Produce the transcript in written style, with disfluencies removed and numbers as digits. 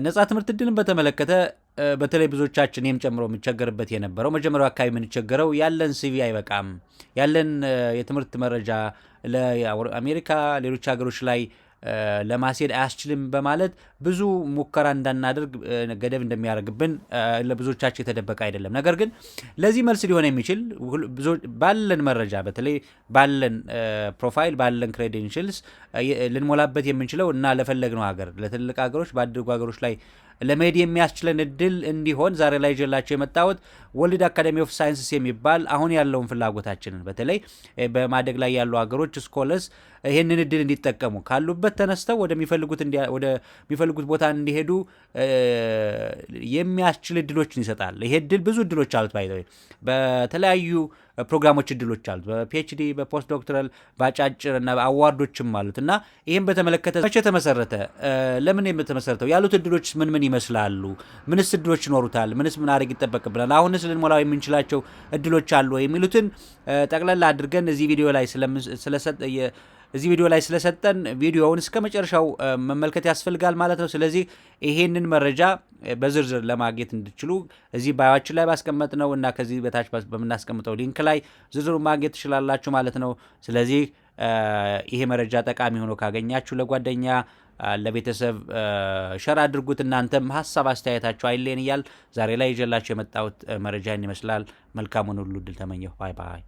ነጻ ትምህርት እድልን በተመለከተ በተለይ ብዙዎቻችን እኔም ጨምሮ የምንቸገርበት የነበረው መጀመሪያው አካባቢ የምንቸገረው ያለን ሲቪ አይበቃም፣ ያለን የትምህርት መረጃ ለአሜሪካ ሌሎች ሀገሮች ላይ ለማስሄድ አያስችልም በማለት ብዙ ሙከራ እንዳናደርግ ገደብ እንደሚያደርግብን ለብዙዎቻችን የተደበቀ አይደለም። ነገር ግን ለዚህ መልስ ሊሆን የሚችል ባለን መረጃ በተለይ ባለን ፕሮፋይል ባለን ክሬዴንሽልስ ልንሞላበት የምንችለው እና ለፈለግነው ሀገር ለትልቅ ሀገሮች ባደጉ ሀገሮች ላይ ለመሄድ የሚያስችለን እድል እንዲሆን ዛሬ ላይ ይዤላቸው የመጣሁት ወርልድ አካዴሚ ኦፍ ሳይንስስ የሚባል አሁን ያለውን ፍላጎታችንን በተለይ በማደግ ላይ ያሉ ሀገሮች ስኮለርስ ይህንን እድል እንዲጠቀሙ ካሉበት ተነስተው ወደሚፈልጉት ቦታ እንዲሄዱ የሚያስችል እድሎችን ይሰጣል። ይሄ እድል ብዙ እድሎች አሉት። ባይዘው በተለያዩ ፕሮግራሞች እድሎች አሉት። በፒኤችዲ በፖስት ዶክተራል በአጫጭር እና አዋርዶችም አሉት እና ይህም በተመለከተ መቼ ተመሰረተ፣ ለምን የተመሰረተው፣ ያሉት እድሎች ምን ይመስላሉ፣ ምንስ እድሎች ይኖሩታል፣ ምንስ ምን አድርግ ይጠበቅብናል፣ አሁንስ ልንሞላው የምንችላቸው እድሎች አሉ የሚሉትን ጠቅላላ አድርገን እዚህ ቪዲዮ ላይ ስለሰጠን ቪዲዮውን እስከ መጨረሻው መመልከት ያስፈልጋል ማለት ነው። ስለዚህ ይሄንን መረጃ በዝርዝር ለማግኘት እንድትችሉ እዚህ ባዮችን ላይ ባስቀመጥነው እና ከዚህ በታች በምናስቀምጠው ሊንክ ላይ ዝርዝሩ ማግኘት ትችላላችሁ ማለት ነው። ስለዚህ ይሄ መረጃ ጠቃሚ ሆኖ ካገኛችሁ ለጓደኛ ለቤተሰብ ሸር አድርጉት። እናንተም ሀሳብ አስተያየታችሁ አይለየን እያል ዛሬ ላይ ይዤላችሁ የመጣሁት መረጃን ይመስላል። መልካሙን ሁሉ ድል ተመኘሁ። ባይ ባይ።